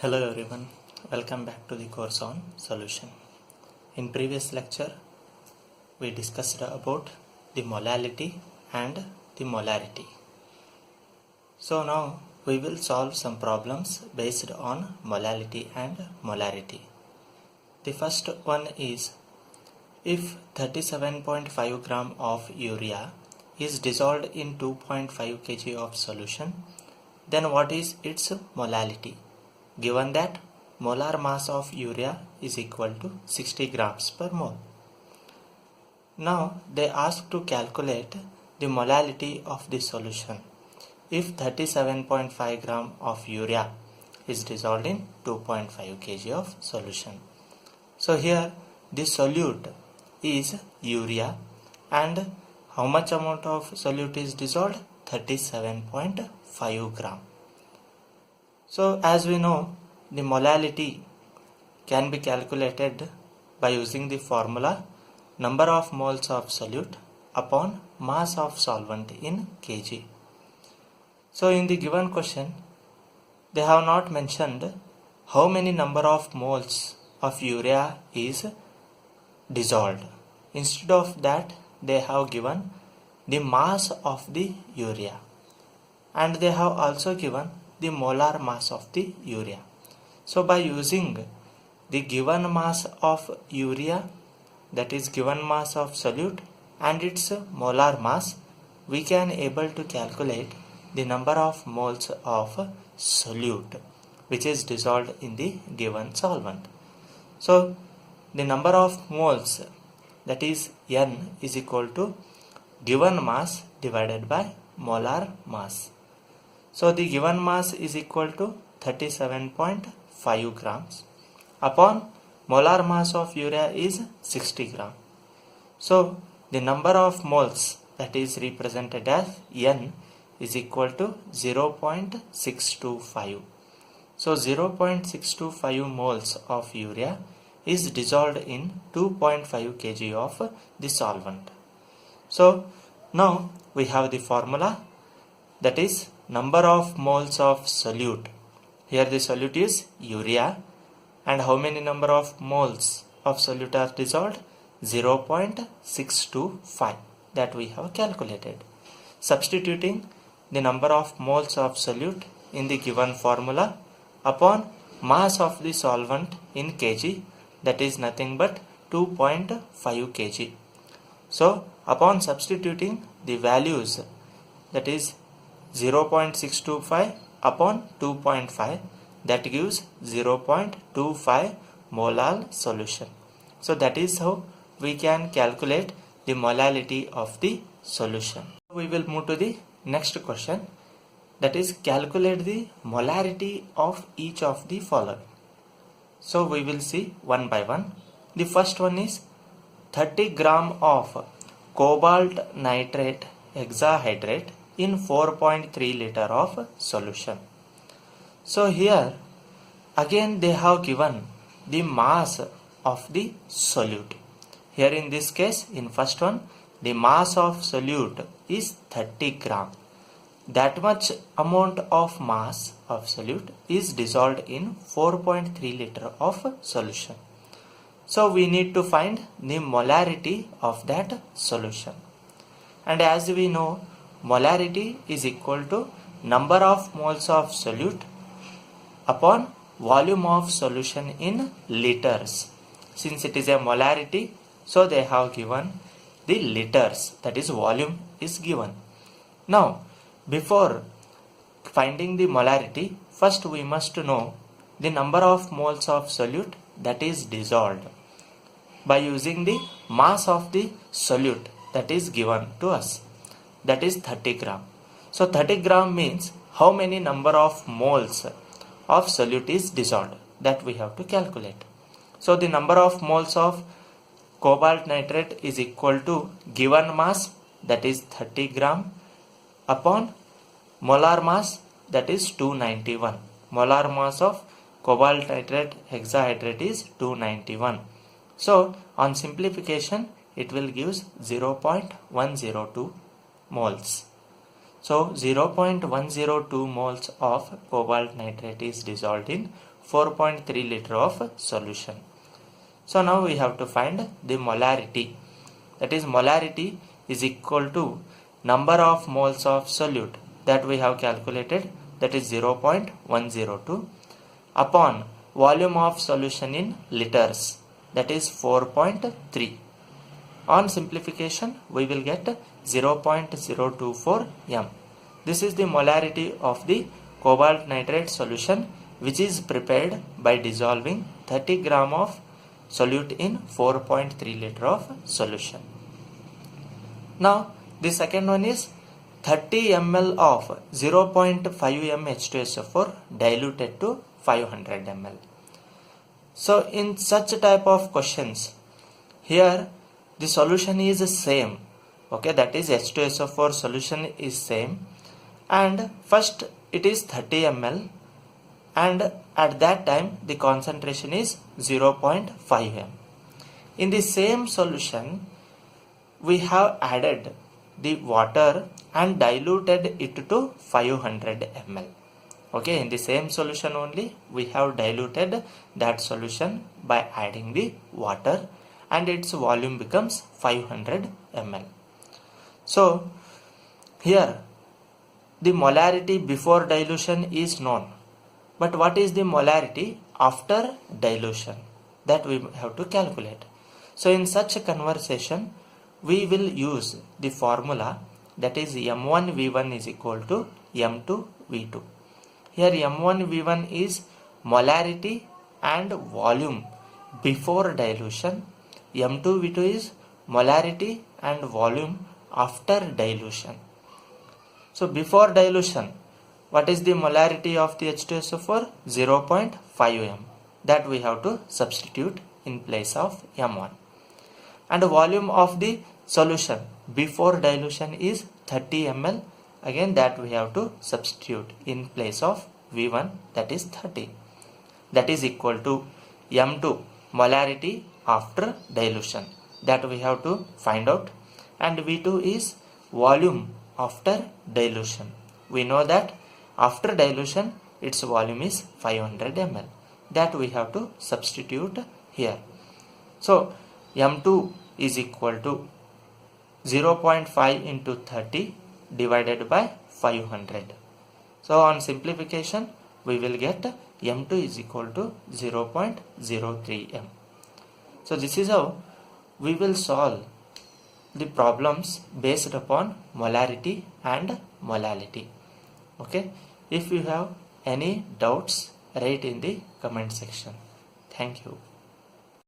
Hello everyone, welcome back to the course on solution. In previous lecture, we discussed about the molality and the molarity. So now we will solve some problems based on molality and molarity. The first one is, if 37.5 gram of urea is dissolved in 2.5 kg of solution, then what is its molality? Given that molar mass of urea is equal to 60 grams per mole. Now they ask to calculate the molality of the solution if 37.5 gram of urea is dissolved in 2.5 kg of solution. So here the solute is urea, and how much amount of solute is dissolved? 37.5 gram. So as we know, the molality can be calculated by using the formula number of moles of solute upon mass of solvent in kg. So in the given question, they have not mentioned how many number of moles of urea is dissolved. Instead of that, they have given the mass of the urea, and they have also given the molar mass of the urea. So by using the given mass of urea, that is given mass of solute, and its molar mass, we can able to calculate the number of moles of solute which is dissolved in the given solvent. So the number of moles, that is N, is equal to given mass divided by molar mass. So the given mass is equal to 37.5 grams upon molar mass of urea is 60 gram. So the number of moles, that is represented as N, is equal to 0.625. So 0.625 moles of urea is dissolved in 2.5 kg of the solvent. So now we have the formula, that is number of moles of solute. Here the solute is urea, and how many number of moles of solute are dissolved? 0.625, that we have calculated. Substituting the number of moles of solute in the given formula upon mass of the solvent in kg, that is nothing but 2.5 kg. So upon substituting the values, that is 0.625 upon 2.5, that gives 0.25 molar solution. So that is how we can calculate the molality of the solution. We will move to the next question, that is calculate the molarity of each of the following. So we will see one by one. The first one is 30 gram of cobalt nitrate hexahydrate in 4.3 liter of solution. So here again they have given the mass of the solute. Here in this case, in first one, the mass of solute is 30 gram. That much amount of mass of solute is dissolved in 4.3 liter of solution. So we need to find the molarity of that solution. And as we know, molarity is equal to number of moles of solute upon volume of solution in liters. Since it is a molarity, so they have given the liters, that is volume is given. Now before finding the molarity, first we must know the number of moles of solute that is dissolved by using the mass of the solute that is given to us, that is 30 gram. So 30 gram means how many number of moles of solute is dissolved, that we have to calculate. So the number of moles of cobalt nitrate is equal to given mass, that is 30 gram, upon molar mass, that is 291. Molar mass of cobalt nitrate hexahydrate is 291. So on simplification, it will give 0.102 moles. So 0.102 moles of cobalt nitrate is dissolved in 4.3 liter of solution. So now we have to find the molarity. That is, molarity is equal to number of moles of solute that we have calculated, that is 0.102, upon volume of solution in liters, that is 4.3. On simplification, we will get 0.024 m. This is the molarity of the cobalt nitrate solution, which is prepared by dissolving 30 gram of solute in 4.3 liter of solution. Now the second one is 30 ml of 0.5 m H2SO4 diluted to 500 ml. So in such type of questions, here the solution is same, okay, that is H2SO4 solution is same, and first it is 30 ml, and at that time the concentration is 0.5 m. In the same solution, we have added the water and diluted it to 500 ml. Okay, in the same solution only we have diluted that solution by adding the water, and its volume becomes 500 ml. So here the molarity before dilution is known, but what is the molarity after dilution? That we have to calculate. So in such a conversation, we will use the formula, that is M1V1 is equal to M2V2. Here M1V1 is molarity and volume before dilution. M2V2 is molarity and volume after dilution. So before dilution, what is the molarity of the H2SO4? 0.5 m. That we have to substitute in place of M1. And the volume of the solution before dilution is 30 ml. Again that we have to substitute in place of V1, that is 30. That is equal to M2 molarity after dilution, that we have to find out, and V2 is volume after dilution. We know that after dilution its volume is 500 ml. That we have to substitute here. So M2 is equal to 0.5 into 30 divided by 500. So on simplification, we will get M2 is equal to 0.03 m. So this is how we will solve the problems based upon molarity and molality. Okay, if you have any doubts, write in the comment section. Thank you.